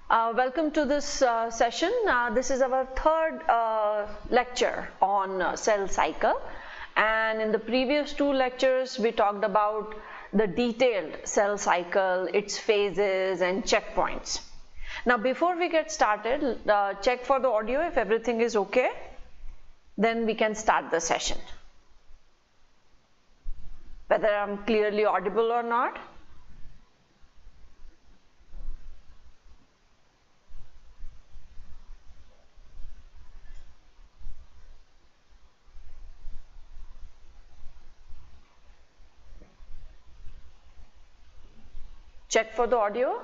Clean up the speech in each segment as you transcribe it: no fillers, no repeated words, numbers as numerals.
Welcome to this session. This is our third lecture on cell cycle, and in the previous two lectures we talked about the detailed cell cycle, its phases and checkpoints. Now before we get started, check for the audio. If everything is okay, then we can start the session. Whether I'm clearly audible or not. Check for the audio.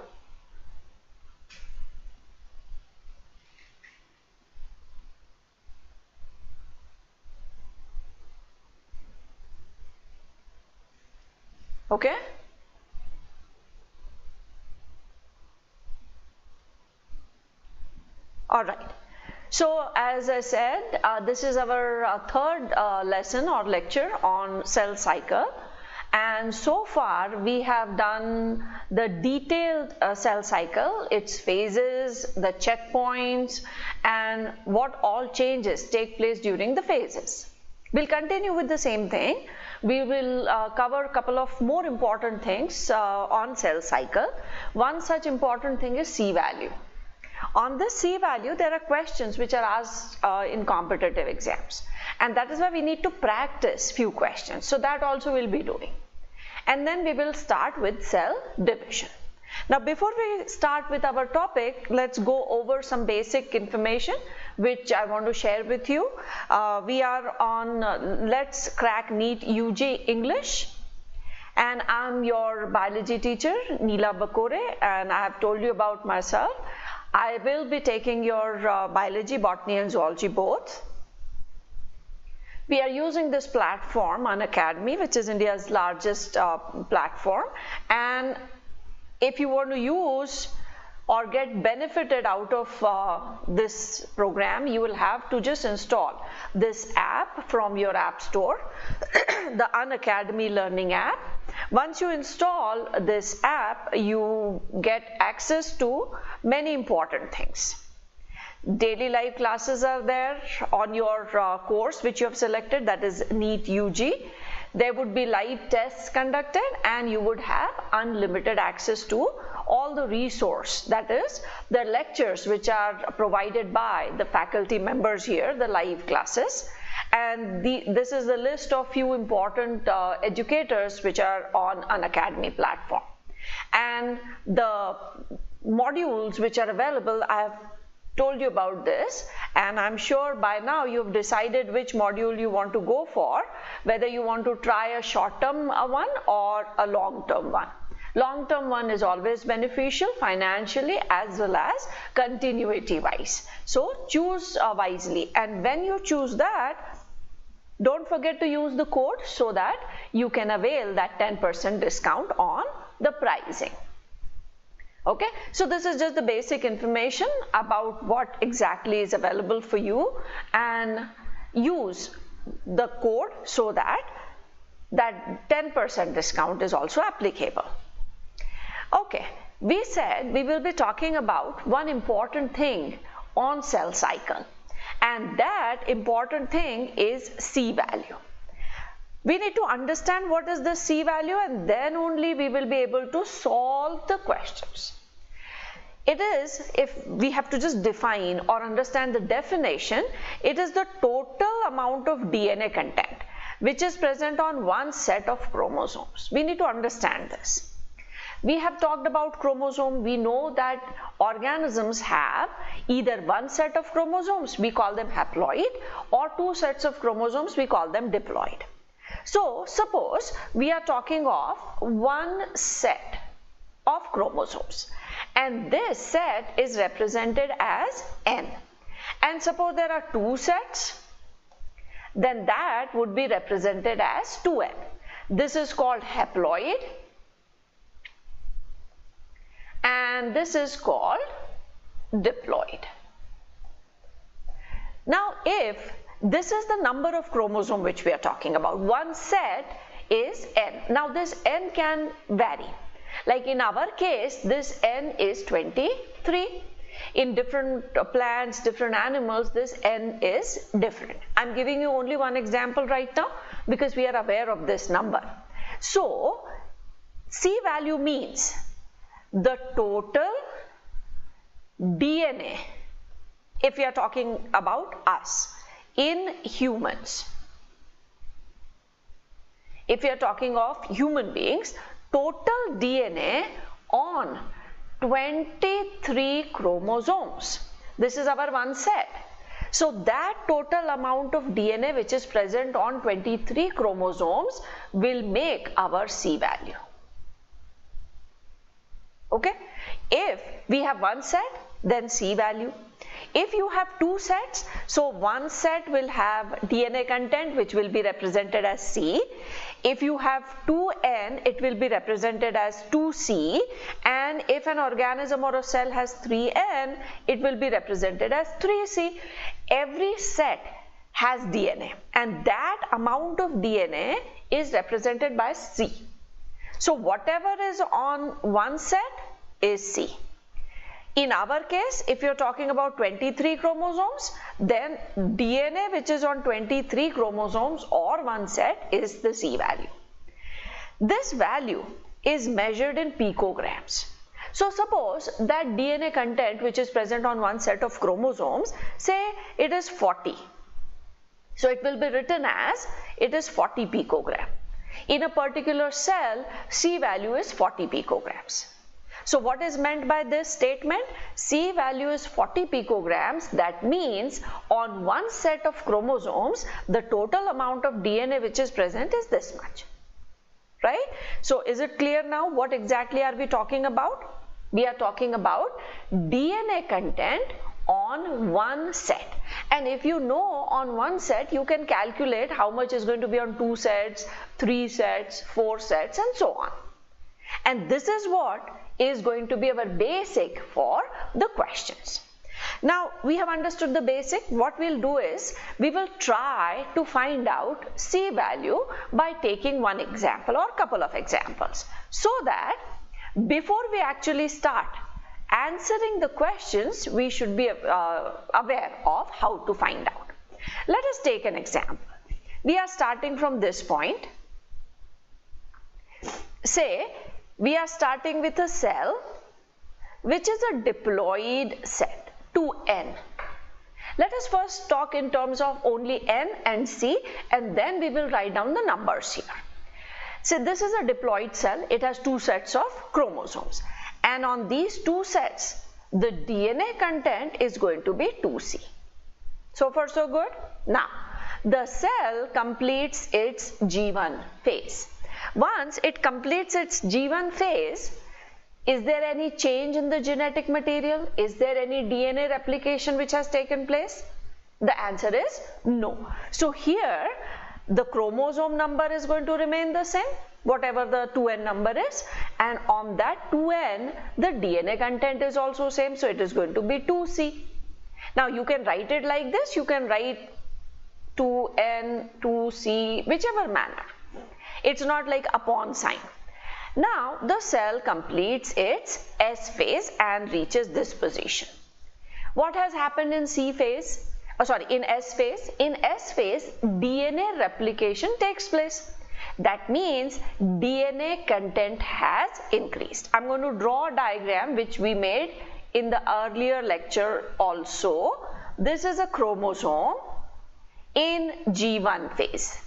Okay. All right. So as I said, this is our third lesson or lecture on cell cycle. And so far we have done the detailed cell cycle, its phases, the checkpoints, and what all changes take place during the phases. We'll continue with the same thing. We will cover a couple of more important things on cell cycle. One such important thing is C value. On this C value, there are questions which are asked in competitive exams, and that is why we need to practice few questions. So that also we'll be doing. And then we will start with cell division. Now before we start with our topic, let's go over some basic information which I want to share with you. We are on Let's Crack NEET UG English, and I'm your biology teacher Neela Bakore, and I have told you about myself. I will be taking your biology, botany and zoology both. We are using this platform, Unacademy, which is India's largest platform, and if you want to use or get benefited out of this program, you will have to just install this app from your app store, the Unacademy Learning app. Once you install this app, you get access to many important things. Daily live classes are there on your course which you have selected, that is NEET UG. There would be live tests conducted, and you would have unlimited access to all the resource, that is the lectures which are provided by the faculty members here, the live classes. And this is the list of few important educators which are on Unacademy platform. And the modules which are available, I have told you about this, and I'm sure by now you've decided which module you want to go for, whether you want to try a short-term one or a long-term one. Long-term one is always beneficial financially as well as continuity wise. So choose wisely, and when you choose that, don't forget to use the code so that you can avail that 10% discount on the pricing. Okay, so this is just the basic information about what exactly is available for you, and use the code so that that 10% discount is also applicable. Okay, we said we will be talking about one important thing on cell cycle, and that important thing is C value. We need to understand what is the C value, and then only we will be able to solve the questions. It is, if we have to just define or understand the definition, it is the total amount of DNA content which is present on one set of chromosomes. We need to understand this. We have talked about chromosome. We know that organisms have either one set of chromosomes, we call them haploid, or two sets of chromosomes, we call them diploid. So suppose we are talking of one set of chromosomes, and this set is represented as N, and suppose there are two sets, then that would be represented as 2N. This is called haploid, and this is called diploid. Now if this is the number of chromosome which we are talking about, one set is N. Now this N can vary. Like in our case, this N is 23. In different plants, different animals, this N is different. I'm giving you only one example right now because we are aware of this number. So, C value means the total DNA, if we are talking about us, in humans. If we are talking of human beings, total DNA on 23 chromosomes. This is our one set. So that total amount of DNA which is present on 23 chromosomes will make our C value. Okay? If we have one set, then C value. If you have two sets, so one set will have DNA content which will be represented as C. If you have 2N, it will be represented as 2C, and if an organism or a cell has 3N, it will be represented as 3C. Every set has DNA, and that amount of DNA is represented by C. So whatever is on one set is C. In our case, if you're talking about 23 chromosomes, then DNA which is on 23 chromosomes or one set is the C value. This value is measured in picograms. So suppose that DNA content which is present on one set of chromosomes, say it is 40. So it will be written as it is 40 picogram. In a particular cell, C value is 40 picograms. So what is meant by this statement? C value is 40 picograms. That means on one set of chromosomes, the total amount of DNA which is present is this much. Right? So is it clear now what exactly are we talking about? We are talking about DNA content on one set. And if you know on one set, you can calculate how much is going to be on 2 sets, 3 sets, 4 sets, and so on. And this is what is going to be our basic for the questions. Now we have understood the basic. What we'll do is we will try to find out C value by taking one example or couple of examples, so that before we actually start answering the questions, we should be aware of how to find out. Let us take an example. We are starting from this point. Say we are starting with a cell which is a diploid set, 2N. Let us first talk in terms of only N and C, and then we will write down the numbers here. So this is a diploid cell. It has 2 sets of chromosomes, and on these 2 sets the DNA content is going to be 2C. So far so good. Now the cell completes its G1 phase. Once it completes its G1 phase, is there any change in the genetic material? Is there any DNA replication which has taken place? The answer is no. So here the chromosome number is going to remain the same, whatever the 2N number is, and on that 2N the DNA content is also same, so it is going to be 2C. Now you can write it like this, you can write 2N, 2C, whichever manner. It's not like upon sign. Now the cell completes its S phase and reaches this position. What has happened in C phase? In S phase? In S phase, DNA replication takes place. That means DNA content has increased. I'm going to draw a diagram which we made in the earlier lecture also. This is a chromosome in G1 phase.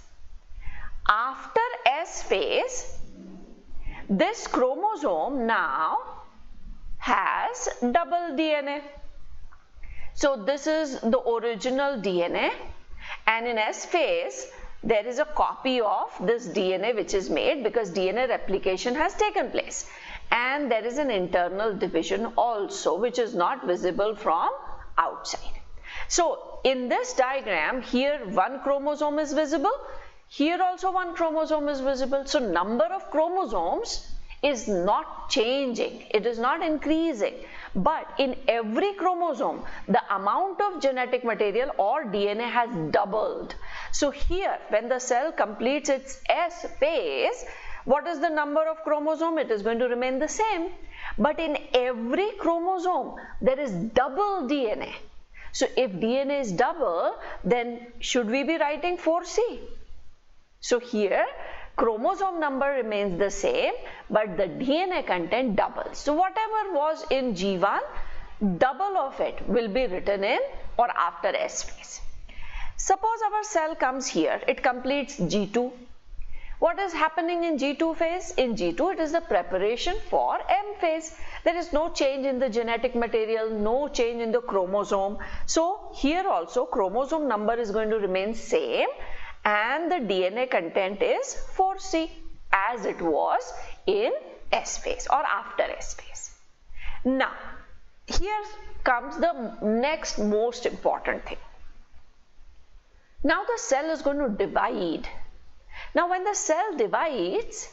After S phase, this chromosome now has double DNA. So this is the original DNA, and in S phase there is a copy of this DNA which is made because DNA replication has taken place, and there is an internal division also which is not visible from outside. So in this diagram, here one chromosome is visible, here also one chromosome is visible. So number of chromosomes is not changing, it is not increasing, but in every chromosome the amount of genetic material or DNA has doubled. So here when the cell completes its S phase, What is the number of chromosome? It is going to remain the same. But in every chromosome, there is double DNA. So if DNA is double, then should we be writing 4C? So here, chromosome number remains the same, but the DNA content doubles. So whatever was in G1, double of it will be written in or after S phase. Suppose our cell comes here, it completes G2. What is happening in G2 phase? In G2, it is the preparation for M phase. There is no change in the genetic material, no change in the chromosome. So here also chromosome number is going to remain same and the DNA content is 4C as it was in S phase or after S phase. Now, here comes the next most important thing. Now the cell is going to divide. Now when the cell divides,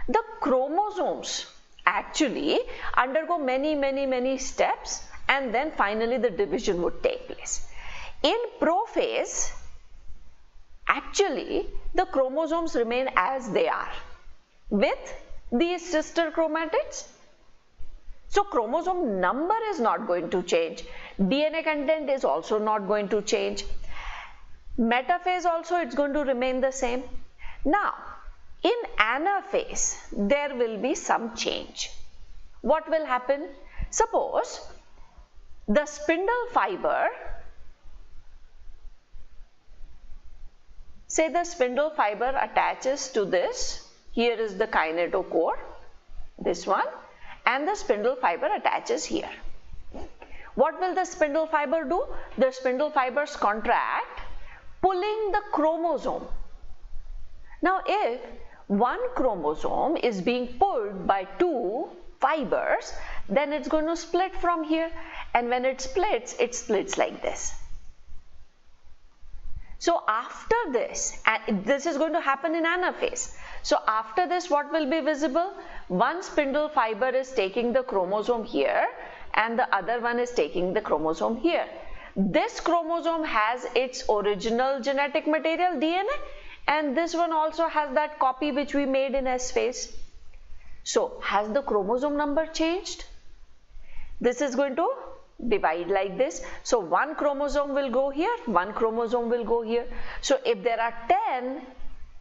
the chromosomes actually undergo many steps and then finally the division would take place. In prophase, actually the chromosomes remain as they are with these sister chromatids. So chromosome number is not going to change. DNA content is also not going to change. Metaphase also it's going to remain the same. Now, in anaphase, there will be some change. What will happen? Suppose the spindle fiber, say the spindle fiber attaches to this, here is the kinetochore, this one, and the spindle fiber attaches here. What will the spindle fiber do? The spindle fibers contract, pulling the chromosome. Now if one chromosome is being pulled by two fibers, then it's going to split from here, and when it splits like this. So after this, and this is going to happen in anaphase. So after this, what will be visible? One spindle fiber is taking the chromosome here and the other one is taking the chromosome here. This chromosome has its original genetic material DNA, and this one also has that copy which we made in S phase. So has the chromosome number changed? This is going to divide like this. So one chromosome will go here, one chromosome will go here. So if there are 10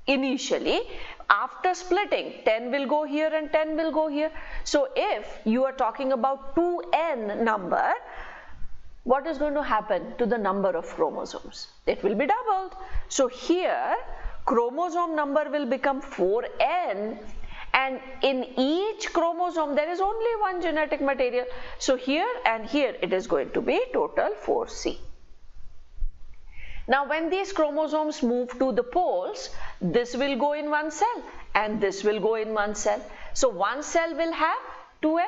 initially, after splitting 10 will go here and 10 will go here. So if you are talking about 2n number, what is going to happen to the number of chromosomes? It will be doubled. So here chromosome number will become 4n, and in each chromosome there is only one genetic material. So here and here it is going to be total 4C. Now when these chromosomes move to the poles, this will go in one cell and this will go in one cell. So one cell will have 2n,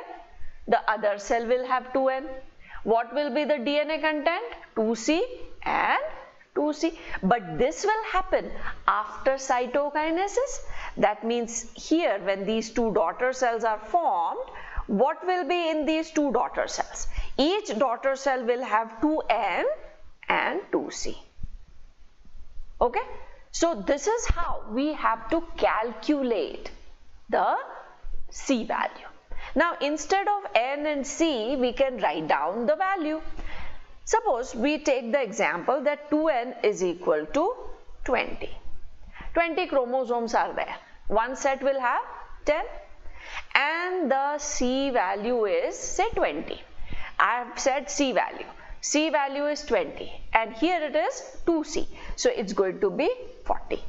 the other cell will have 2n. What will be the DNA content? 2C and 2C. But this will happen after cytokinesis. That means here when these two daughter cells are formed, what will be in these two daughter cells? Each daughter cell will have 2n and 2C. Okay, so this is how we have to calculate the C value. Now instead of n and c, we can write down the value. Suppose we take the example that 2n is equal to 20. 20 chromosomes are there. One set will have 10 and the C value is say 20. I have said C value. C value is 20 and here it is 2C. So it's going to be 40.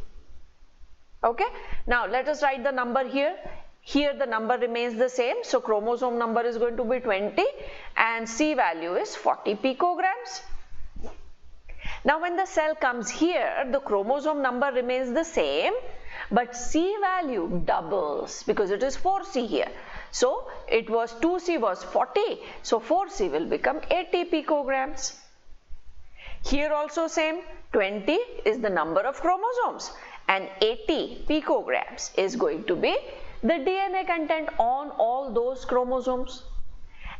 Okay. Now let us write the number here. Here the number remains the same. So chromosome number is going to be 20 and C value is 40 picograms. Now when the cell comes here, the chromosome number remains the same, but C value doubles because it is 4C here. So it was 2C was 40, so 4C will become 80 picograms. Here also same, 20 is the number of chromosomes and 80 picograms is going to be the DNA content on all those chromosomes.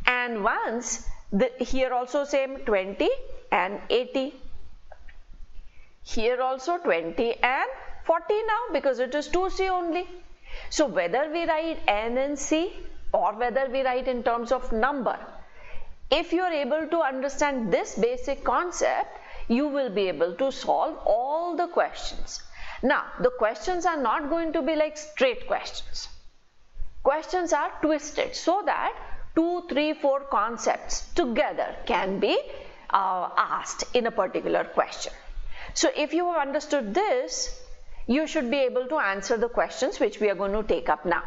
And once here also same 20 and 80. Here also 20 and 40 now because it is 2C only. So whether we write N and C or whether we write in terms of number, if you are able to understand this basic concept, you will be able to solve all the questions. Now, the questions are not going to be like straight questions. Questions are twisted so that 2, 3, 4 concepts together can be asked in a particular question. So if you have understood this, you should be able to answer the questions which we are going to take up now.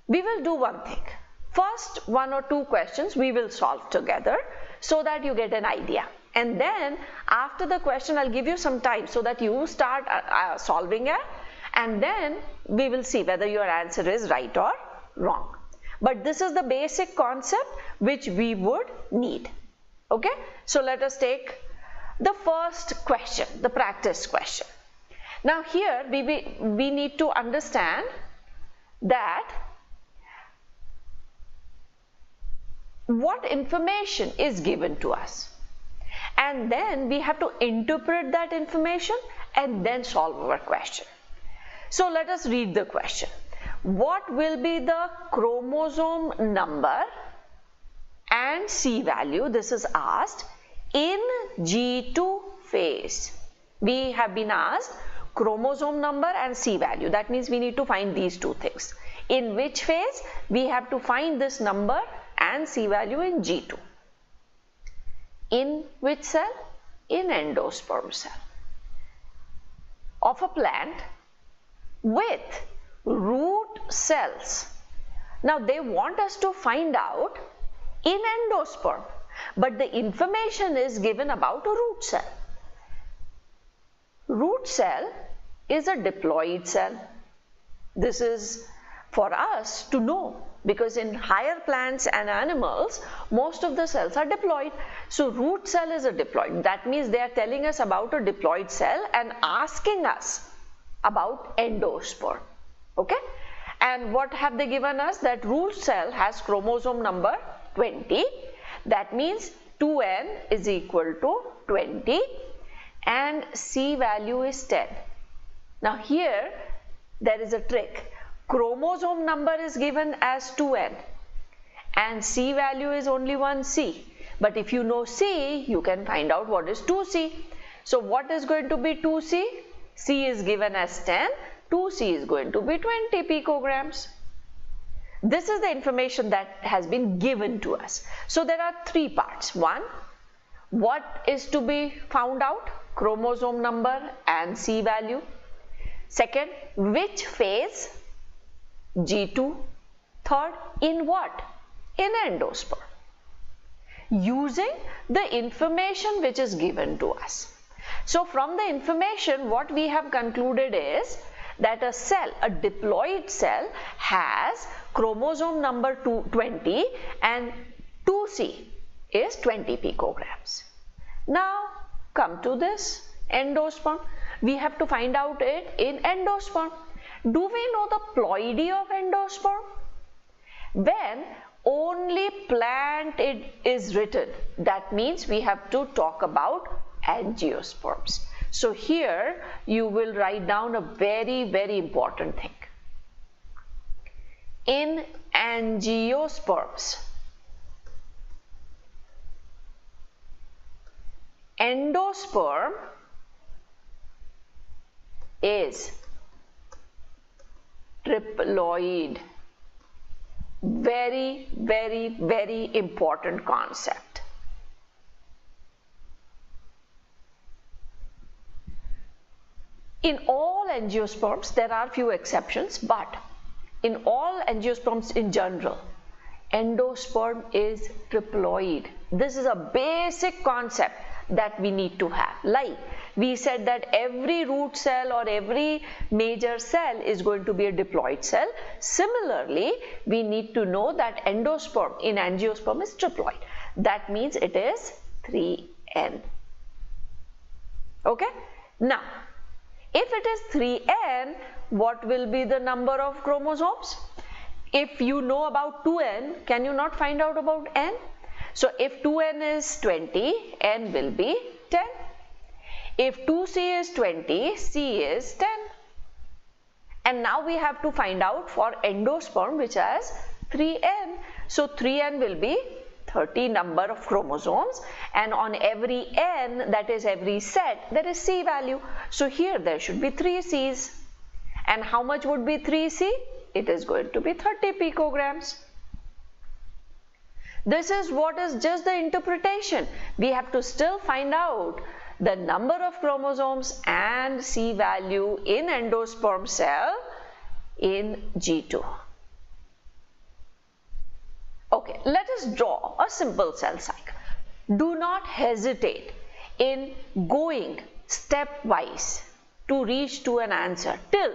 We will do one thing. First 1 or 2 questions we will solve together so that you get an idea. And then after the question I'll give you some time so that you start solving it, and then we will see whether your answer is right or wrong. But this is the basic concept which we would need. Okay, so let us take the first question, the practice question. Now here we need to understand that what information is given to us, and then we have to interpret that information and then solve our question. So let us read the question. What will be the chromosome number and C value, this is asked, in G2 phase? We have been asked chromosome number and C value. That means we need to find these two things. In which phase? We have to find this number and C value in G2. In which cell? In endosperm cell of a plant with root cells. Now they want us to find out in endosperm, but the information is given about a root cell. Root cell is a diploid cell. This is for us to know, because in higher plants and animals most of the cells are diploid. So root cell is a diploid. That means they are telling us about a diploid cell and asking us about endosperm. Okay, and what have they given us? That root cell has chromosome number 20. That means 2n is equal to 20 and C value is 10. Now here there is a trick. Chromosome number is given as 2n and C value is only 1C. But if you know C, you can find out what is 2C. So what is going to be 2C? C is given as 10, 2C is going to be 20 picograms. This is the information that has been given to us. So there are 3 parts. 1, what is to be found out? Chromosome number and C value. Second, which phase? G2. Third, in what? In endosperm. Using the information which is given to us. So from the information, what we have concluded is that a cell, a diploid cell, has chromosome number 20 and 2C is 20 picograms. Now come to this endosperm. We have to find out it in endosperm. Do we know the ploidy of endosperm? When only plant is written, that means we have to talk about angiosperms. So here you will write down a very, very important thing. In angiosperms, endosperm is triploid. Very, very, very important concept. In all angiosperms, there are few exceptions, but in all angiosperms in general, endosperm is triploid. This is a basic concept that we need to have. Like we said that every root cell or every major cell is going to be a diploid cell. Similarly, we need to know that endosperm in angiosperm is triploid. That means it is 3n. Okay? Now, if it is 3n, what will be the number of chromosomes? If you know about 2n, can you not find out about n? So if 2n is 20, n will be 10. If 2c is 20, c is 10. And now we have to find out for endosperm, which has 3n. So 3n will be 30 number of chromosomes, and on every n, that is every set, there is C value. So here there should be 3 C's. And how much would be 3C? It is going to be 30 picograms. This is what is just the interpretation. We have to still find out the number of chromosomes and C value in endosperm cell in G2. Okay, let us draw a simple cell cycle. Do not hesitate in going stepwise to reach to an answer till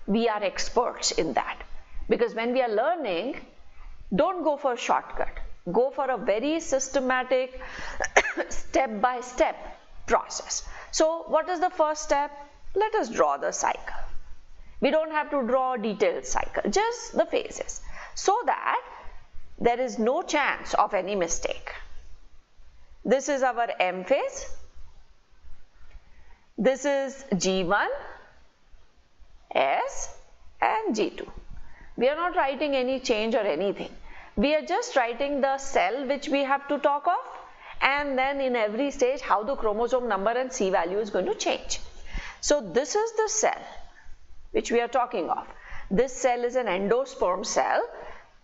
we are experts in that. Because when we are learning, don't go for a shortcut. Go for a very systematic step-by-step process. So what is the first step? Let us draw the cycle. We don't have to draw a detailed cycle, just the phases, so that there is no chance of any mistake. This is our M phase. This is G1, S and G2. We are not writing any change or anything. We are just writing the cell which we have to talk of, and then in every stage how the chromosome number and C value is going to change. So this is the cell which we are talking of. This cell is an endosperm cell,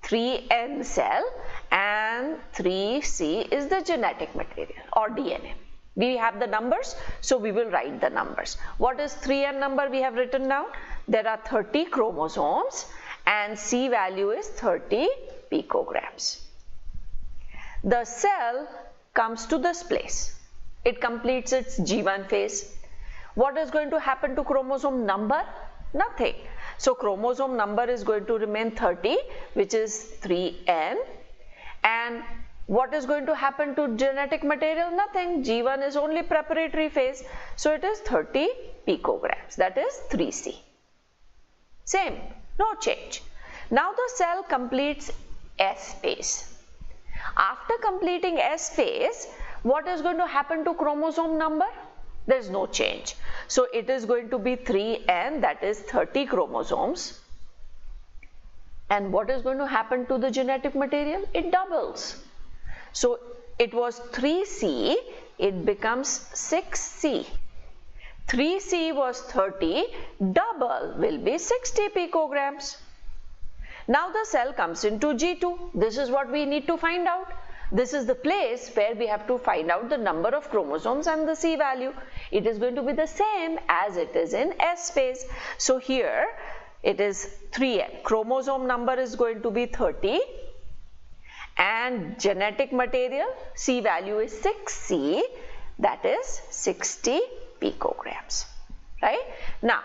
3N cell, and 3C is the genetic material or DNA. We have the numbers, so we will write the numbers. What is 3N number we have written down? There are 30 chromosomes and C value is 30 picograms. The cell comes to this place. It completes its G1 phase. What is going to happen to chromosome number? Nothing. So chromosome number is going to remain 30, which is 3N. And what is going to happen to genetic material? Nothing. G1 is only preparatory phase. So it is 30 picograms. That is 3C. Same. No change. Now the cell completes S phase. After completing S phase, what is going to happen to chromosome number? There is no change. So it is going to be 3N, that is 30 chromosomes. And what is going to happen to the genetic material? It doubles. So it was 3C, it becomes 6C. 3C was 30, double will be 60 picograms. Now the cell comes into G2. This is what we need to find out. This is the place where we have to find out the number of chromosomes and the C value. It is going to be the same as it is in S phase. So here it is 3N. Chromosome number is going to be 30 and genetic material C value is 6C, that is 60 picograms. Right? Now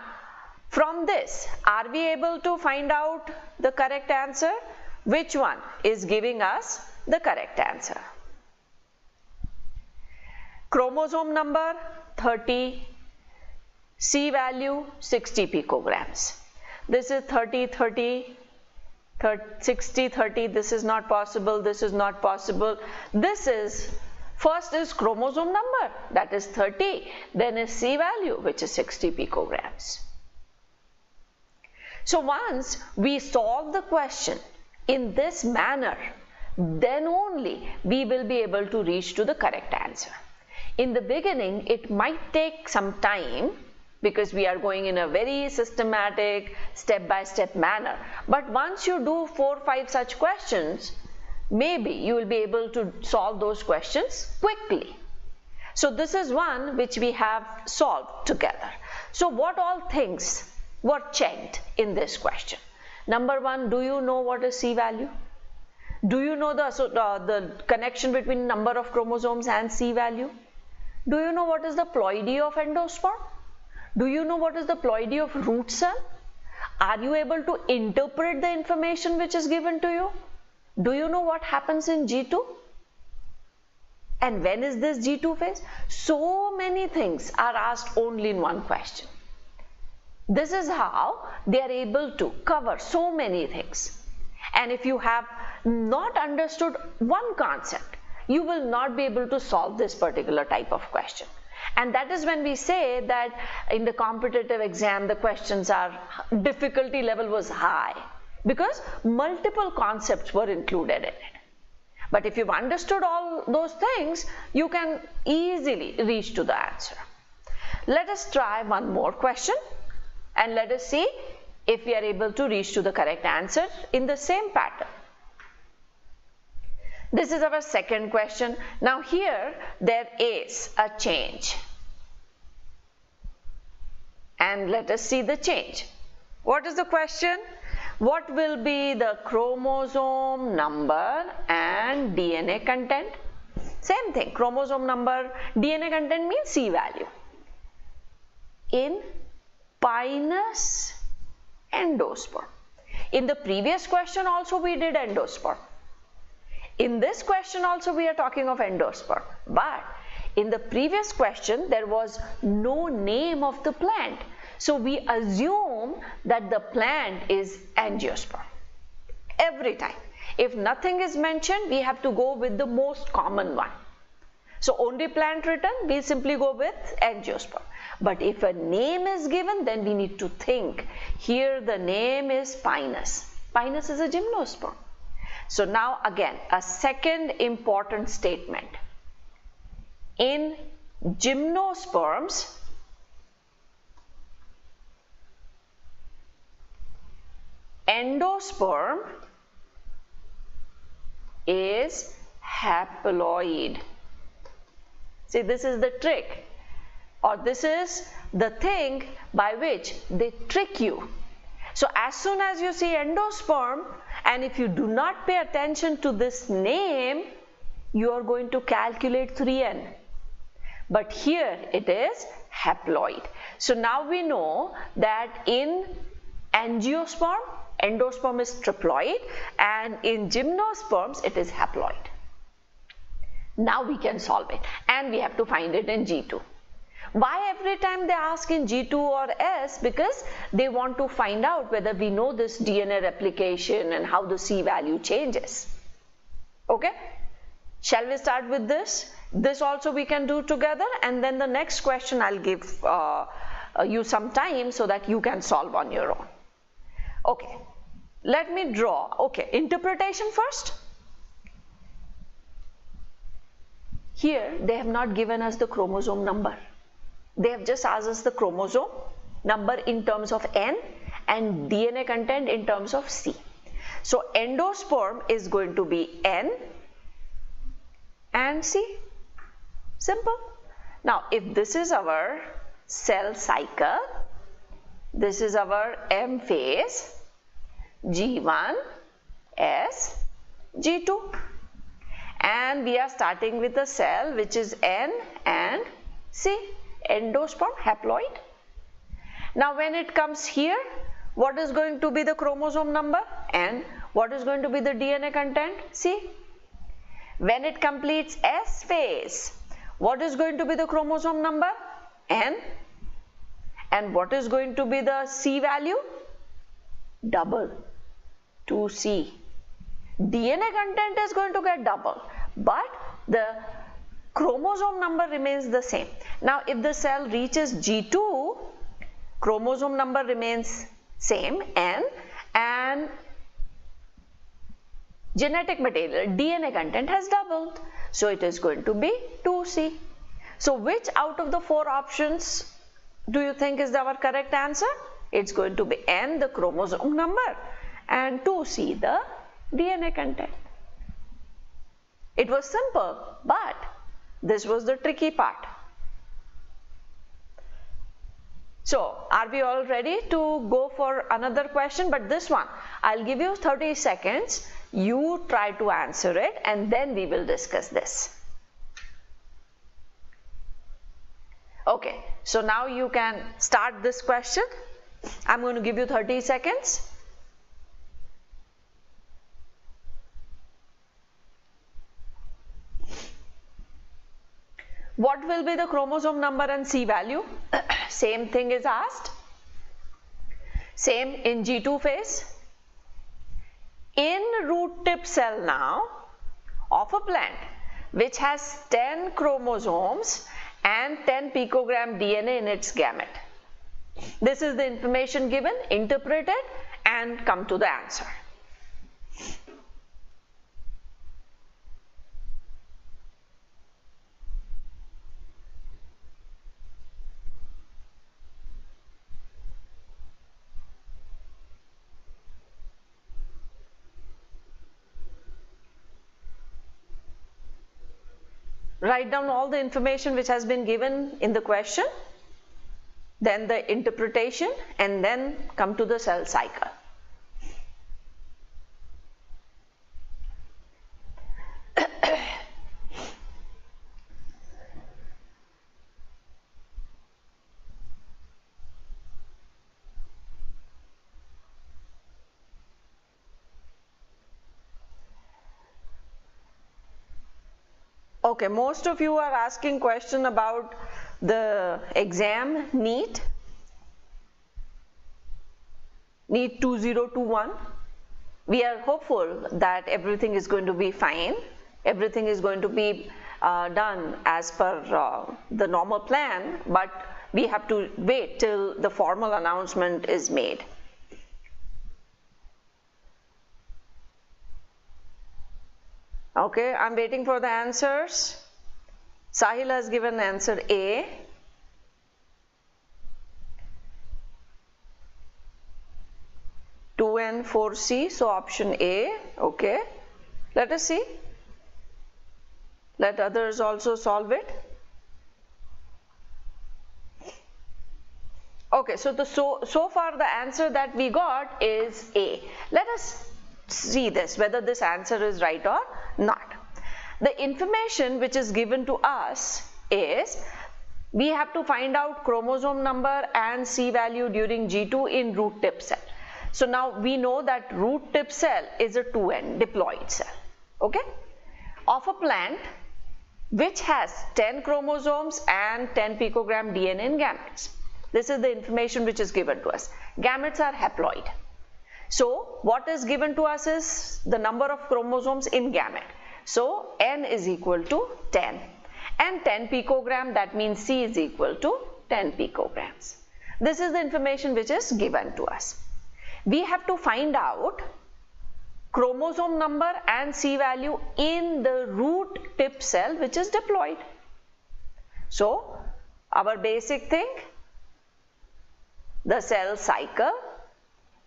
from this, are we able to find out the correct answer? Which one is giving us the correct answer? Chromosome number 30, C value 60 picograms. This is 30, 30, 60, 30. This is not possible. This is not possible. This is, first is chromosome number, that is 30. Then is C value, which is 60 picograms. So once we solve the question in this manner, then only we will be able to reach to the correct answer. In the beginning, it might take some time because we are going in a very systematic step-by-step manner. But once you do 4 or 5 such questions, maybe you will be able to solve those questions quickly. So this is one which we have solved together. So what all things were checked in this question? Number 1, do you know what is C value? Do you know the connection between number of chromosomes and C value? Do you know what is the ploidy of endosperm? Do you know what is the ploidy of root cell? Are you able to interpret the information which is given to you? Do you know what happens in G2? And when is this G2 phase? So many things are asked only in one question. This is how they are able to cover so many things. And if you have not understood one concept, you will not be able to solve this particular type of question. And that is when we say that in the competitive exam the questions are difficulty level was high because multiple concepts were included in it. But if you've understood all those things, you can easily reach to the answer. Let us try one more question and let us see if we are able to reach to the correct answer in the same pattern. This is our second question. Now here there is a change. And let us see the change. What is the question? What will be the chromosome number and DNA content? Same thing, chromosome number, DNA content means C value. In pinus endosperm. In the previous question also we did endosperm. In this question also we are talking of endosperm, but in the previous question there was no name of the plant. So we assume that the plant is angiosperm. Every time. If nothing is mentioned, we have to go with the most common one. So only plant written, we simply go with angiosperm. But if a name is given, then we need to think. Here the name is pinus. Pinus is a gymnosperm. So now again, a second important statement. In gymnosperms, endosperm is haploid. See, this is the trick, or this is the thing by which they trick you. So as soon as you see endosperm, and if you do not pay attention to this name, you are going to calculate 3n. But here it is haploid. So now we know that in angiosperm, endosperm is triploid, and in gymnosperms it is haploid. Now we can solve it, and we have to find it in G2. Why every time they ask in G2 or S? Because they want to find out whether we know this DNA replication and how the C value changes. Okay? Shall we start with this? This also we can do together, and then the next question I'll give you some time so that you can solve on your own. Okay, let me draw. Okay, interpretation first. Here they have not given us the chromosome number. They have just asked us the chromosome number in terms of N and DNA content in terms of C. So endosperm is going to be N and C. Simple. Now if this is our cell cycle, this is our M phase, G1, S, G2. And we are starting with a cell which is N and C, endosperm, haploid. Now when it comes here, what is going to be the chromosome number? N. What is going to be the DNA content? C. When it completes S phase, what is going to be the chromosome number? N. And what is going to be the C value? Double, 2C. DNA content is going to get double, but the chromosome number remains the same. Now if the cell reaches G2, chromosome number remains same, N, and genetic material, DNA content has doubled. So it is going to be 2C. So which out of the 4 options do you think is our correct answer? It's going to be N, the chromosome number, and 2C, the DNA content. It was simple, but this was the tricky part. So are we all ready to go for another question? But this one, I'll give you 30 seconds. You try to answer it and then we will discuss this. Okay, so now you can start this question. I'm going to give you 30 seconds. What will be the chromosome number and C value? Same thing is asked. Same in G2 phase. In root tip cell now of a plant which has 10 chromosomes and 10 picogram DNA in its gamete. This is the information given, interpret it and come to the answer. Write down all the information which has been given in the question, then the interpretation, and then come to the cell cycle. Okay, most of you are asking question about the exam NEET 2021. We are hopeful that everything is going to be fine. Everything is going to be done as per the normal plan, but we have to wait till the formal announcement is made. Okay, I'm waiting for the answers. Sahil has given answer A. (2n 4c), so option A. Okay, let us see. Let others also solve it. Okay, so far the answer that we got is A. Let us see this, whether this answer is right or not. The information which is given to us is we have to find out chromosome number and C value during G2 in root tip cell. So now we know that root tip cell is a 2n diploid cell, okay, of a plant which has 10 chromosomes and 10 picogram DNA in gametes. This is the information which is given to us. Gametes are haploid. So what is given to us is the number of chromosomes in gamete. So n is equal to 10 and 10 picogram, that means C is equal to 10 picograms. This is the information which is given to us. We have to find out chromosome number and C value in the root tip cell which is diploid. So our basic thing, the cell cycle,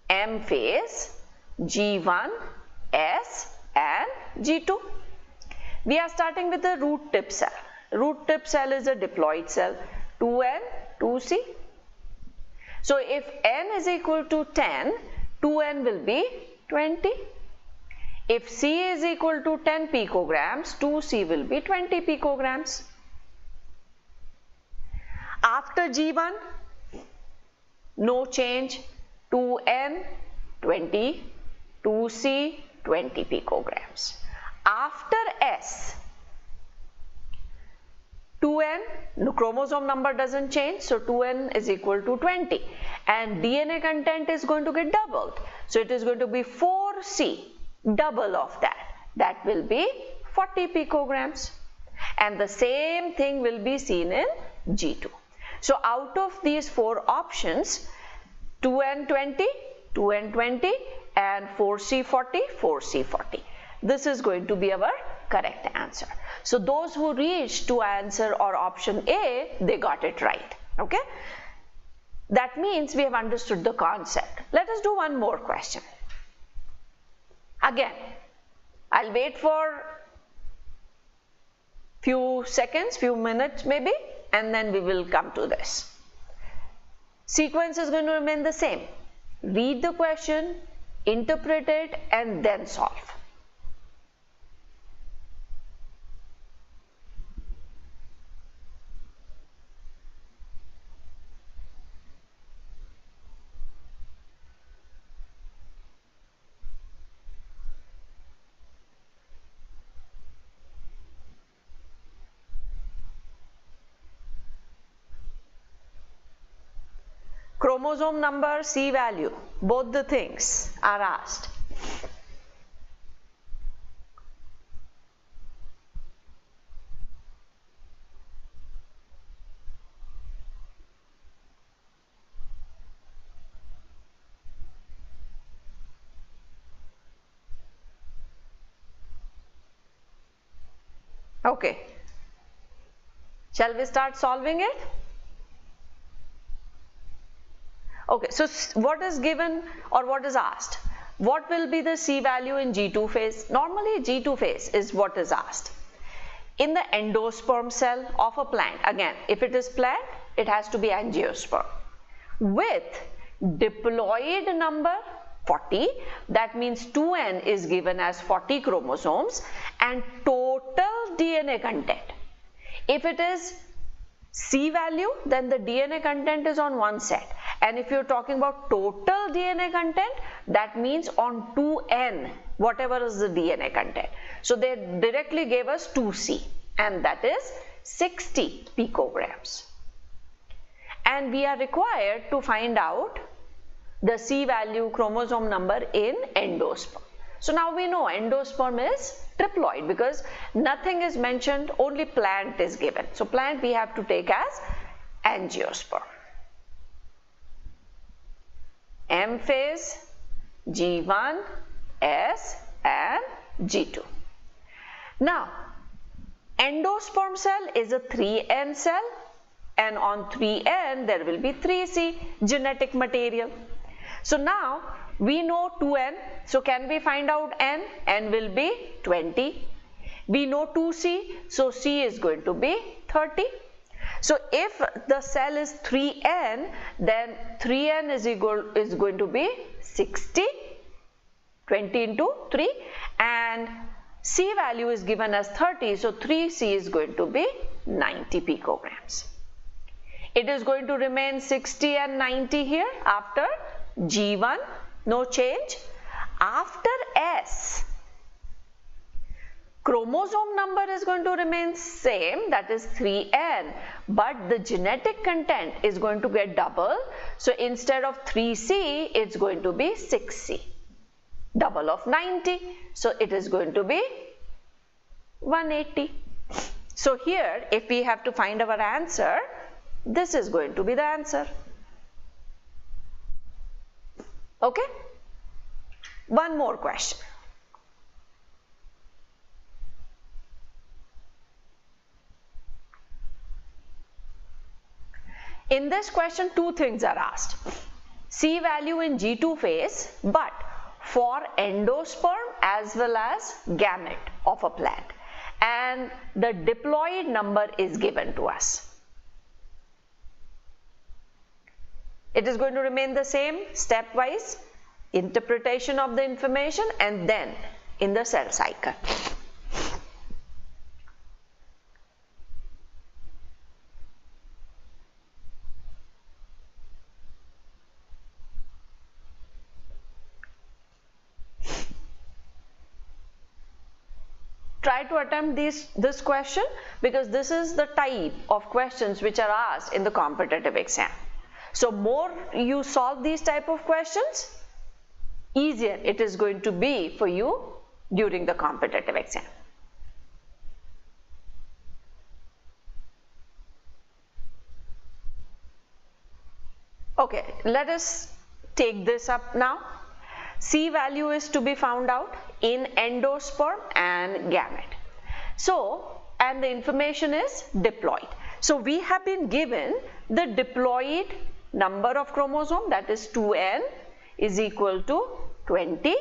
M phase, G1, S and G2. We are starting with the root tip cell. Root tip cell is a diploid cell, 2n, 2c. So if n is equal to 10, 2n will be 20. If C is equal to 10 picograms, 2C will be 20 picograms. After G1, no change, 2n 20, 2c 20 picograms. After S, 2n, no, chromosome number doesn't change, so 2n is equal to 20 and DNA content is going to get doubled. So it is going to be 4c, double of that will be 40 picograms, and the same thing will be seen in G2. So out of these four options, 2n 20, 2n 20 and 4c 40, 4c 40. This is going to be our correct answer. So those who reached to answer or option A, they got it right. Okay. That means we have understood the concept. Let us do one more question. Again, I'll wait for few seconds, few minutes maybe, and then we will come to this. Sequence is going to remain the same. Read the question, interpret it, and then solve. Chromosome number, C value, both the things are asked. Okay. Shall we start solving it? Okay, so what is given or what is asked? What will be the C value in G2 phase? Normally G2 phase is what is asked. In the endosperm cell of a plant, again, if it is plant, it has to be angiosperm. With diploid number 40, that means 2n is given as 40 chromosomes, and total DNA content. If it is C value, then the DNA content is on one set, and if you're talking about total DNA content, that means on 2n, whatever is the DNA content. So they directly gave us 2C, and that is 60 picograms. And we are required to find out the C value chromosome number in endosperm. So now we know endosperm is triploid because nothing is mentioned, only plant is given. So plant we have to take as angiosperm. M phase, G1, S and G2. Now endosperm cell is a 3N cell, and on 3N there will be 3C genetic material. So now we know 2N, so can we find out N? N will be 20. We know 2C, so C is going to be 30. So if the cell is 3N, then 3N is going to be 60, 20 into 3, and C value is given as 30, so 3C is going to be 90 picograms. It is going to remain 60 and 90 here after G1, no change. After S, chromosome number is going to remain same, that is 3N, but the genetic content is going to get double. So instead of 3C, it's going to be 6C, double of 90. So it is going to be 180. So here, if we have to find our answer, this is going to be the answer. Okay? One more question. In this question, two things are asked. C value in G2 phase, but for endosperm as well as gamete of a plant. And the diploid number is given to us. It is going to remain the same stepwise interpretation of the information and then in the cell cycle. Try to attempt this question because this is the type of questions which are asked in the competitive exam. So more you solve these type of questions, easier it is going to be for you during the competitive exam. Okay, let us take this up now. C value is to be found out in endosperm and gamete. So, and the information is diploid. So we have been given the diploid number of chromosome, that is 2n is equal to 20,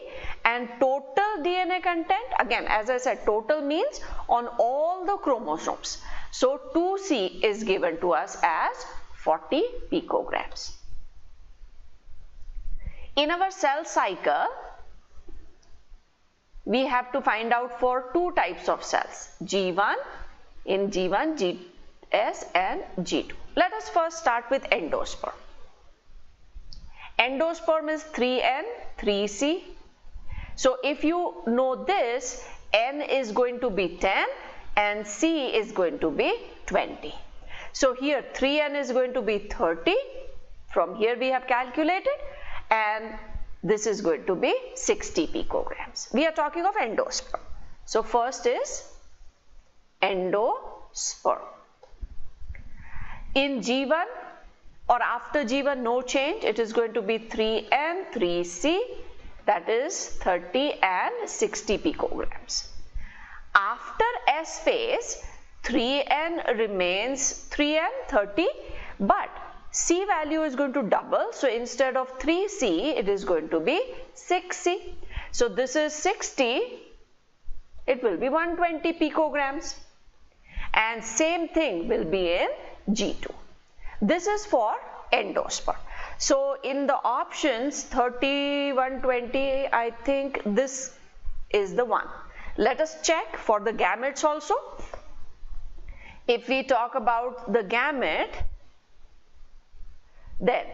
and total DNA content, again as I said, total means on all the chromosomes. So 2C is given to us as 40 picograms. In our cell cycle, we have to find out for two types of cells, G1, in G1, GS and G2. Let us first start with endosperm. Endosperm is 3N, 3C. So if you know this, N is going to be 10 and C is going to be 20. So here 3N is going to be 30. From here we have calculated, and this is going to be 60 picograms. We are talking of endosperm. So first is endosperm. In G1 or after G1, no change, it is going to be 3N, 3C, that is 30 and 60 picograms. After S phase, 3n remains 3n, 30, but C value is going to double. So instead of 3C, it is going to be 6C. So this is 60, it will be 120 picograms. And same thing will be in G2. This is for endosperm. So in the options 30, 120, I think this is the one. Let us check for the gametes also. If we talk about the gamete, then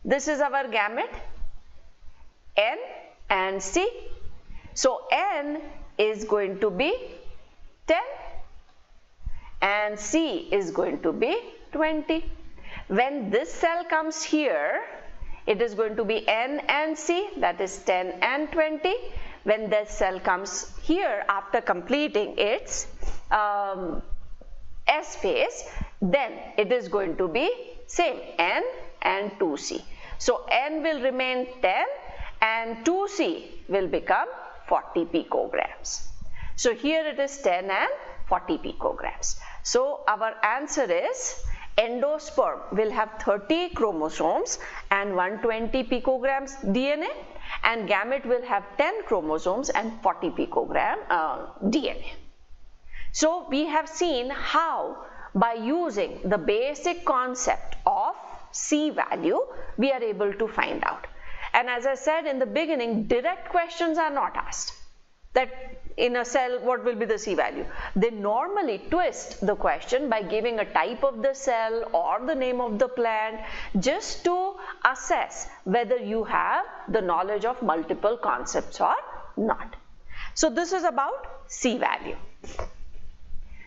this is our gamete, N and C. So N is going to be 10 and C is going to be 20. When this cell comes here, it is going to be N and C, that is 10 and 20. When this cell comes here after completing its S phase, then it is going to be same N and 2C. So N will remain 10 and 2C will become 40 picograms. So here it is 10 and 40 picograms. So our answer is endosperm will have 30 chromosomes and 120 picograms DNA, and gamete will have 10 chromosomes and 40 picogram DNA. So we have seen how by using the basic concept of C value we are able to find out. And as I said in the beginning, direct questions are not asked that in a cell what will be the C value. They normally twist the question by giving a type of the cell or the name of the plant just to assess whether you have the knowledge of multiple concepts or not. So this is about C value.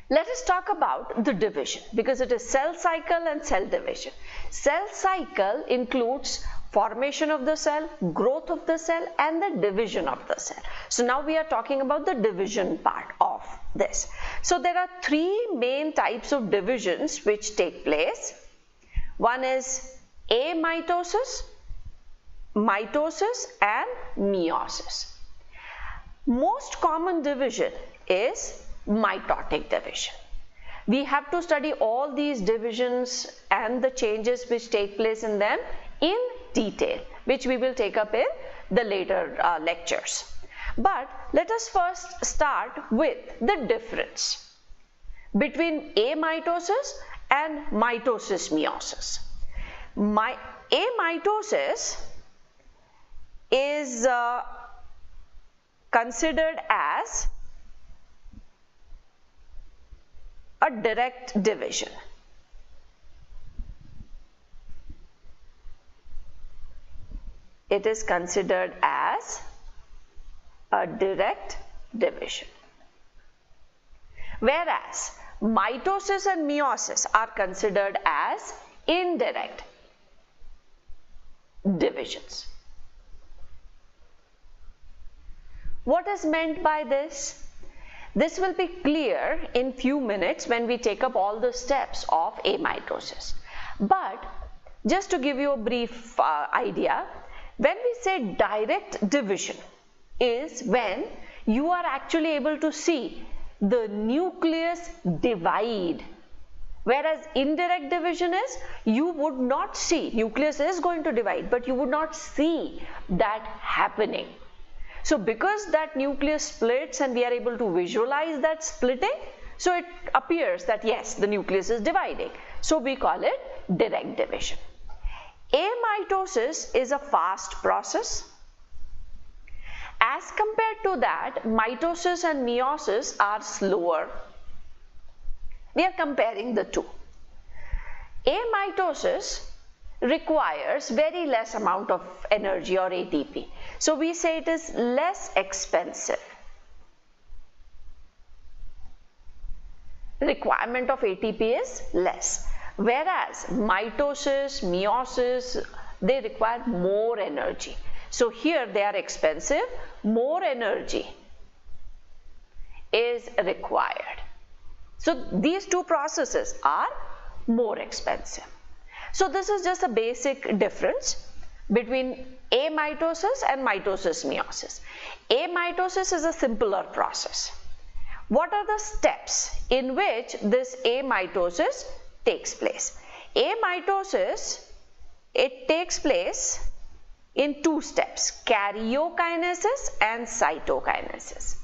Let us talk about the division, because it is cell cycle and cell division. Cell cycle includes formation of the cell, growth of the cell, and the division of the cell. So now we are talking about the division part of this. So there are three main types of divisions which take place. One is amitosis, mitosis, and meiosis. Most common division is mitotic division. We have to study all these divisions and the changes which take place in them in detail, which we will take up in the later lectures. But let us first start with the difference between amitosis and mitosis meiosis. Amitosis is considered as a direct division. It is considered as a direct division. Whereas mitosis and meiosis are considered as indirect divisions. What is meant by this? This will be clear in few minutes when we take up all the steps of amitosis. But just to give you a brief idea, when we say direct division is when you are actually able to see the nucleus divide. Whereas indirect division is you would not see, nucleus is going to divide, but you would not see that happening. So because that nucleus splits and we are able to visualize that splitting, so it appears that yes, the nucleus is dividing. So we call it direct division. Amitosis is a fast process. As compared to that, mitosis and meiosis are slower. We are comparing the two. Amitosis requires very less amount of energy or ATP. So we say it is less expensive. Requirement of ATP is less. Whereas mitosis, meiosis, they require more energy. So here they are expensive, more energy is required. So these two processes are more expensive. So this is just a basic difference between amitosis and mitosis meiosis. Amitosis is a simpler process. What are the steps in which this amitosis takes place? Amitosis, it takes place in two steps, karyokinesis and cytokinesis.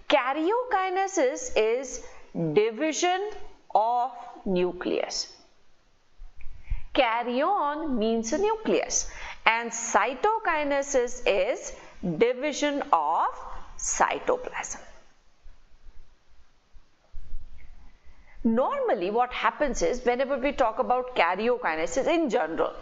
Karyokinesis is division of nucleus. Karyon means a nucleus, and cytokinesis is division of cytoplasm. Normally what happens is, whenever we talk about karyokinesis in general,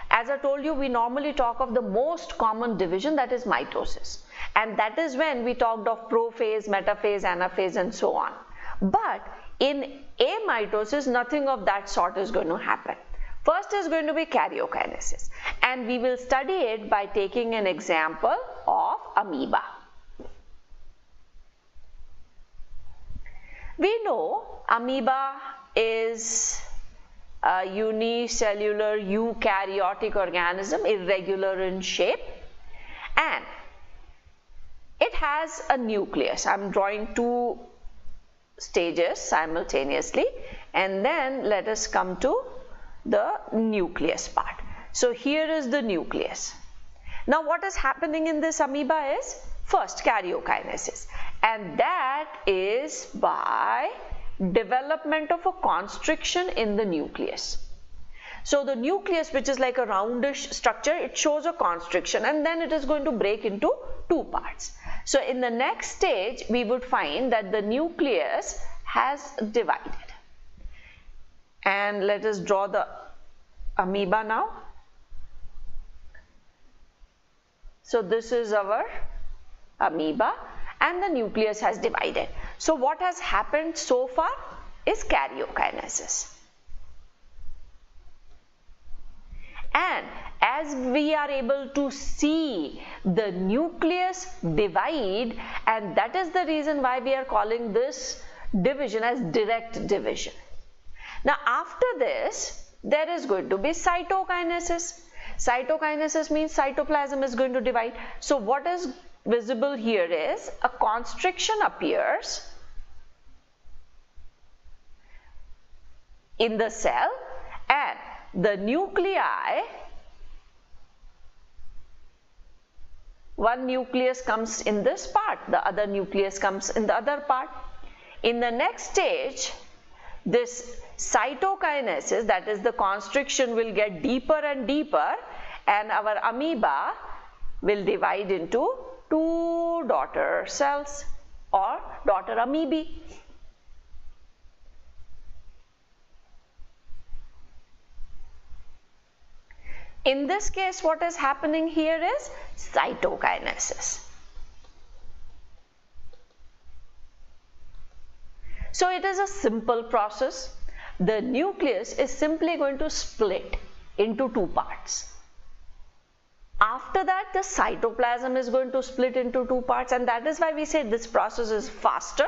as I told you, we normally talk of the most common division, that is mitosis, and that is when we talked of prophase, metaphase, anaphase and so on. But in amitosis, nothing of that sort is going to happen. First is going to be karyokinesis, and we will study it by taking an example of amoeba. We know amoeba is a unicellular eukaryotic organism, irregular in shape, and it has a nucleus. I am drawing two stages simultaneously, and then let us come to the nucleus part. So here is the nucleus. Now what is happening in this amoeba is first karyokinesis, and that is by development of a constriction in the nucleus. So the nucleus, which is like a roundish structure, it shows a constriction, and then it is going to break into two parts. So in the next stage we would find that the nucleus has divided. And let us draw the amoeba now. So this is our amoeba, and the nucleus has divided. So what has happened so far is karyokinesis. And as we are able to see the nucleus divide, and that is the reason why we are calling this division as direct division. Now after this, there is going to be cytokinesis. Cytokinesis means cytoplasm is going to divide. So what is visible here is a constriction appears in the cell, and the nuclei, one nucleus comes in this part, the other nucleus comes in the other part. In the next stage, this cytokinesis, that is the constriction, will get deeper and deeper, and our amoeba will divide into two daughter cells or daughter amoebae. In this case, what is happening here is cytokinesis. So it is a simple process. The nucleus is simply going to split into two parts. After that, the cytoplasm is going to split into two parts, and that is why we say this process is faster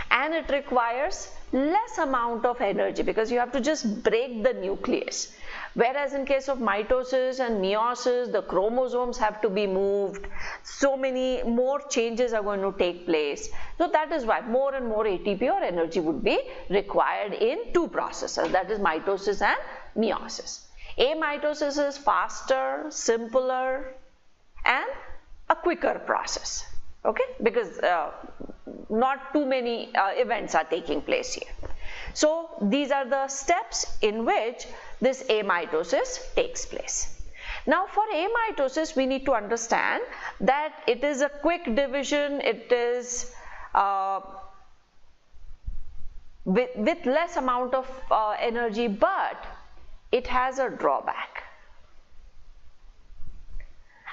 and it requires less amount of energy, because you have to just break the nucleus. Whereas in case of mitosis and meiosis, the chromosomes have to be moved, so many more changes are going to take place. So that is why more and more ATP or energy would be required in two processes, that is mitosis and meiosis. Amitosis is faster, simpler and a quicker process, okay, because not too many events are taking place here. So these are the steps in which this amitosis takes place. Now for amitosis, we need to understand that it is a quick division, it is with less amount of energy, but it has a drawback.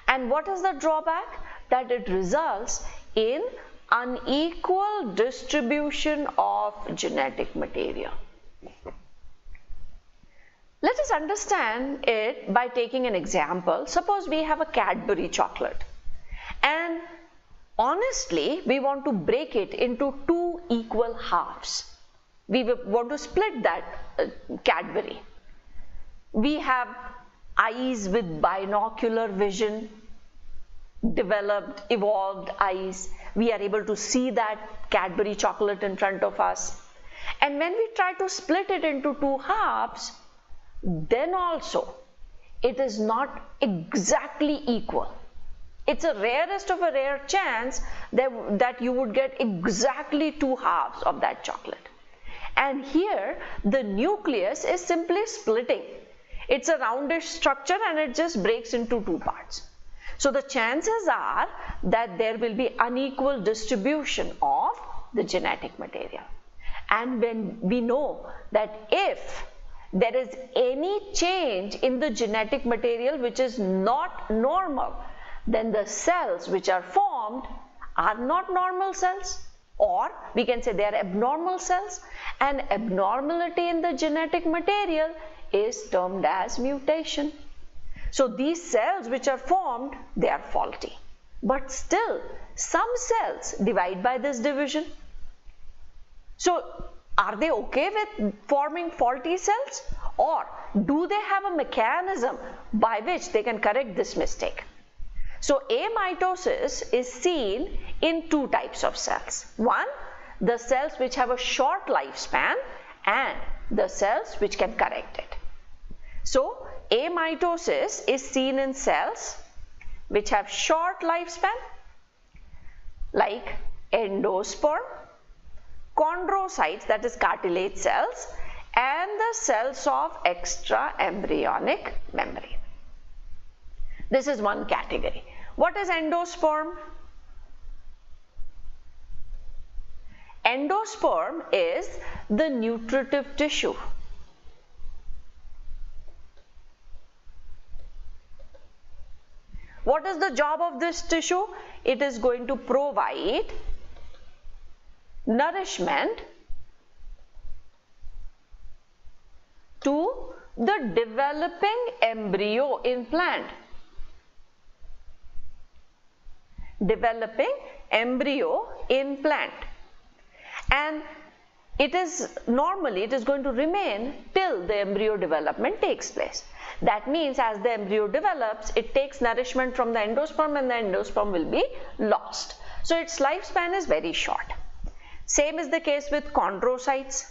And what is the drawback? That it results in unequal distribution of genetic material. Let us understand it by taking an example. Suppose we have a Cadbury chocolate, and honestly we want to break it into two equal halves. We want to split that Cadbury. We have eyes with binocular vision, evolved eyes. we are able to see that Cadbury chocolate in front of us. And when we try to split it into two halves, then also it is not exactly equal. It's a rarest of a rare chance that you would get exactly two halves of that chocolate. And here the nucleus is simply splitting. It's a roundish structure and it just breaks into two parts. So the chances are that there will be unequal distribution of the genetic material. And when we know that if there is any change in the genetic material which is not normal, then the cells which are formed are not normal cells, or we can say they are abnormal cells, and abnormality in the genetic material is termed as mutation. So these cells which are formed, they are faulty, but still some cells divide by this division. So are they okay with forming faulty cells, or do they have a mechanism by which they can correct this mistake? So amitosis is seen in two types of cells. One, the cells which have a short lifespan, and the cells which can correct it. So amitosis is seen in cells which have short lifespan, like endosperm, chondrocytes, that is cartilage cells, and the cells of extraembryonic membrane. This is one category. What is endosperm? Endosperm is the nutritive tissue. What is the job of this tissue? It is going to provide nourishment to the developing embryo in plant. Developing embryo in plant. And it is going to remain till the embryo development takes place. That means as the embryo develops, it takes nourishment from the endosperm and the endosperm will be lost. So its lifespan is very short. Same is the case with chondrocytes.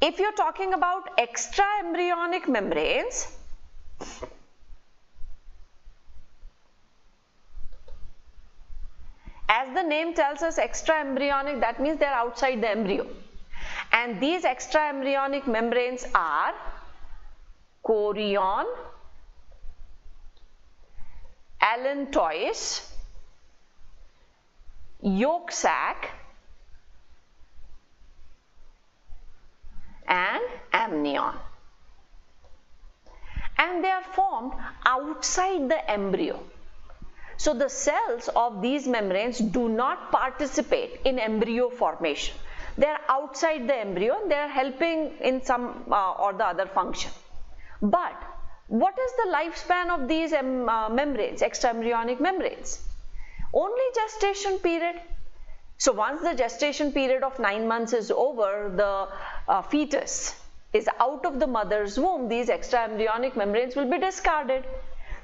If you're talking about extraembryonic membranes, as the name tells us, extraembryonic, that means they're outside the embryo. And these extraembryonic membranes are chorion, allantois, yolk sac, and amnion. And they are formed outside the embryo. So the cells of these membranes do not participate in embryo formation. They are outside the embryo and they are helping in some or the other function. But what is the lifespan of these membranes, extraembryonic membranes? Only gestation period. So once the gestation period of 9 months is over, the fetus is out of the mother's womb, these extraembryonic membranes will be discarded.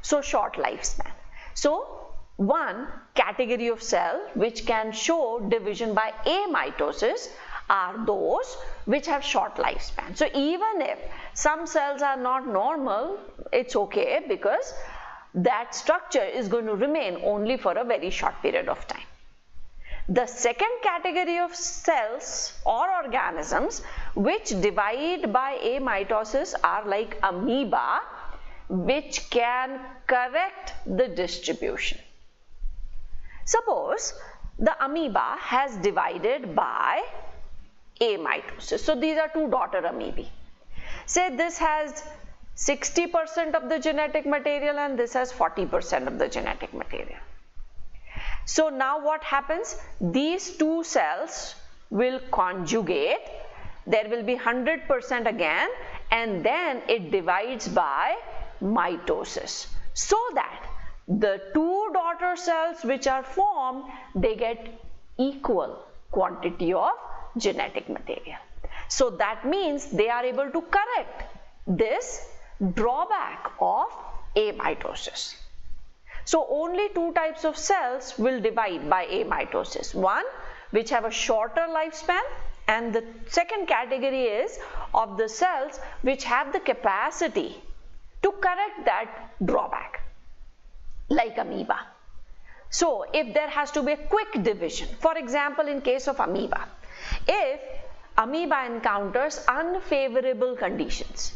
So short lifespan. So one category of cell which can show division by amitosis are those which have short lifespan. So even if some cells are not normal, it's okay, because that structure is going to remain only for a very short period of time. The second category of cells or organisms which divide by amitosis are like amoeba, which can correct the distribution. Suppose the amoeba has divided by amitosis. So these are two daughter amoebae. Say this has 60% of the genetic material and this has 40% of the genetic material. So now what happens? These two cells will conjugate. There will be 100% again, and then it divides by mitosis, so that the two daughter cells which are formed, they get equal quantity of genetic material. So that means they are able to correct this drawback of amitosis. So only two types of cells will divide by amitosis. One which have a shorter lifespan, and the second category is of the cells which have the capacity to correct that drawback, like amoeba. So if there has to be a quick division, for example in case of amoeba, if amoeba encounters unfavorable conditions,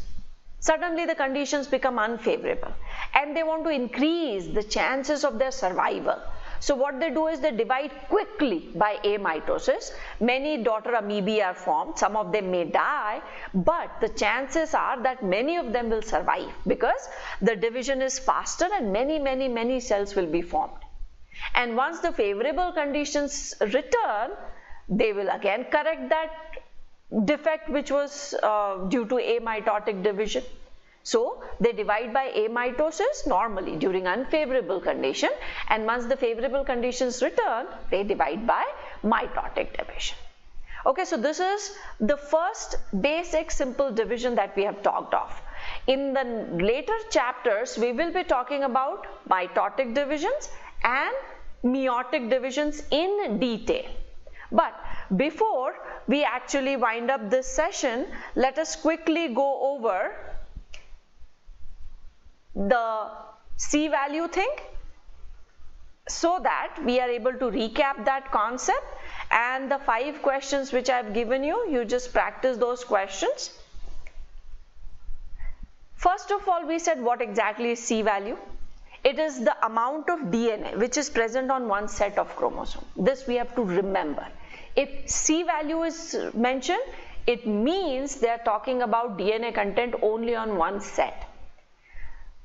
suddenly the conditions become unfavorable and they want to increase the chances of their survival. So what they do is they divide quickly by amitosis. Many daughter amoebae are formed, some of them may die, but the chances are that many of them will survive because the division is faster and many cells will be formed. And once the favorable conditions return, they will again correct that defect which was due to amitotic division. So they divide by amitosis normally during unfavorable condition, and once the favorable conditions return, they divide by mitotic division. Okay, so this is the first basic simple division that we have talked of. In the later chapters, we will be talking about mitotic divisions and meiotic divisions in detail. But before we actually wind up this session, let us quickly go over the C value thing so that we are able to recap that concept, and the 5 questions which I have given you, you just practice those questions. First of all, we said what exactly is C value. It is the amount of DNA which is present on one set of chromosomes. This we have to remember. If C value is mentioned, it means they are talking about DNA content only on one set.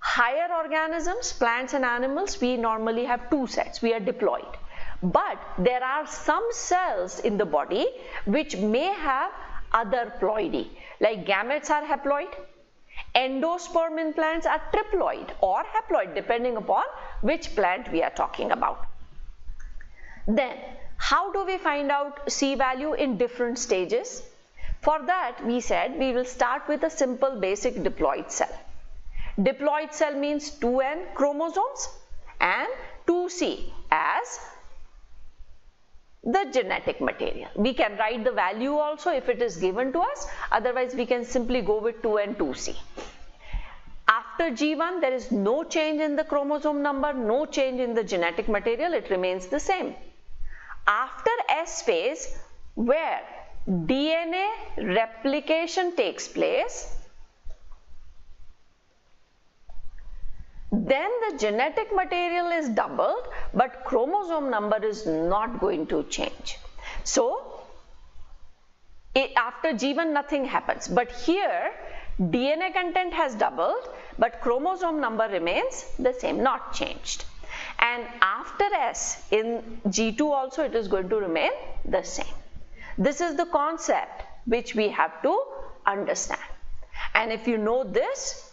Higher organisms, plants and animals, we normally have 2 sets, we are diploid. But there are some cells in the body which may have other ploidy, like gametes are haploid, endosperm in plants are triploid or haploid depending upon which plant we are talking about. Then, how do we find out C value in different stages? For that, we said we will start with a simple basic diploid cell. Diploid cell means 2n chromosomes and 2c as the genetic material. We can write the value also if it is given to us, otherwise we can simply go with 2 and 2c. After G1 there is no change in the chromosome number, no change in the genetic material, it remains the same. After S phase, where DNA replication takes place, then the genetic material is doubled but chromosome number is not going to change. So after G1 nothing happens, but here DNA content has doubled but chromosome number remains the same, not changed. And after S in G2 also it is going to remain the same. This is the concept which we have to understand. And if you know this,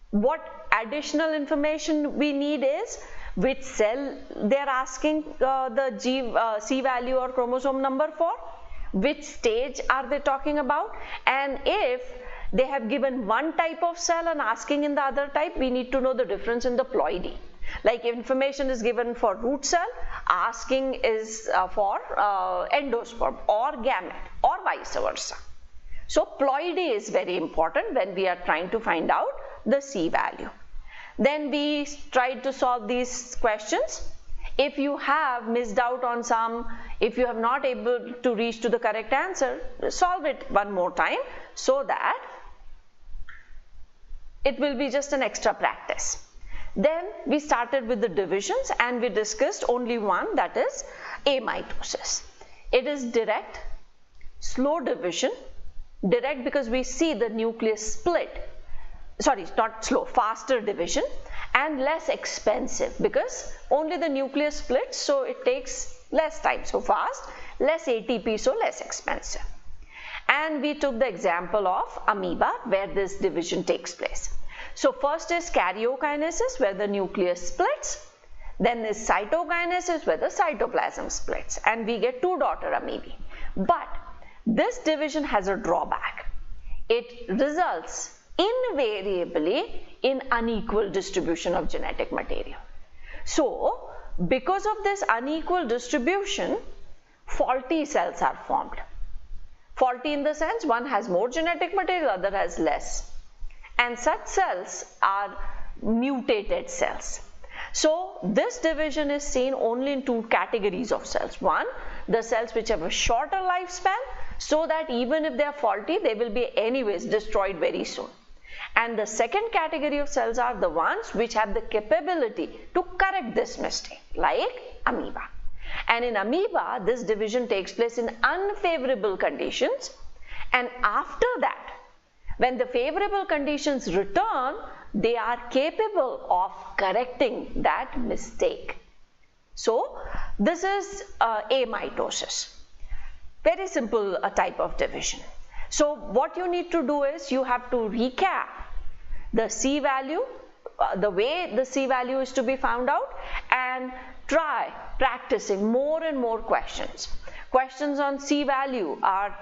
what additional information we need is which cell they are asking the C value or chromosome number for, which stage are they talking about, and if they have given one type of cell and asking in the other type, we need to know the difference in the ploidy. Like information is given for root cell, asking is for endosperm or gamete or vice versa. So ploidy is very important when we are trying to find out the C value. Then we tried to solve these questions. If you have missed out on some, if you have not able to reach to the correct answer, solve it one more time so that it will be just an extra practice. Then we started with the divisions and we discussed only one, that is amitosis. It is direct, slow division, direct because we see the nucleus split. Sorry, not slow, faster division, and less expensive because only the nucleus splits, so it takes less time, so fast, less ATP, so less expensive. And we took the example of amoeba where this division takes place. So first is karyokinesis where the nucleus splits, then is cytokinesis where the cytoplasm splits, and we get 2 daughter amoebae. But this division has a drawback. It results invariably in unequal distribution of genetic material. So because of this unequal distribution, faulty cells are formed. Faulty in the sense one has more genetic material, other has less. And such cells are mutated cells. So this division is seen only in two categories of cells. One, the cells which have a shorter lifespan, so that even if they are faulty, they will be anyways destroyed very soon. And the second category of cells are the ones which have the capability to correct this mistake, like amoeba. And in amoeba, this division takes place in unfavorable conditions, and after that, when the favorable conditions return, they are capable of correcting that mistake. So this is amitosis. Very simple type of division. So what you need to do is you have to recap the C value, the way the C value is to be found out, and try practicing more and more questions. Questions on C value are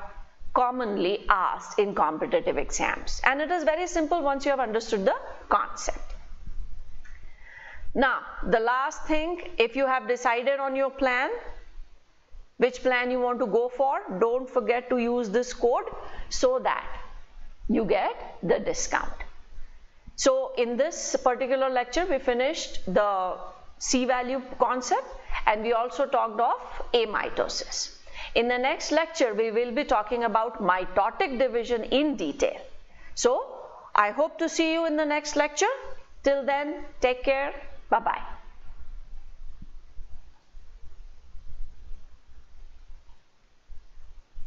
commonly asked in competitive exams, and it is very simple once you have understood the concept. Now the last thing, if you have decided on your plan, which plan you want to go for, don't forget to use this code so that you get the discount. So in this particular lecture, we finished the C value concept, and we also talked of amitosis. In the next lecture, we will be talking about mitotic division in detail. So I hope to see you in the next lecture. Till then, take care. Bye-bye.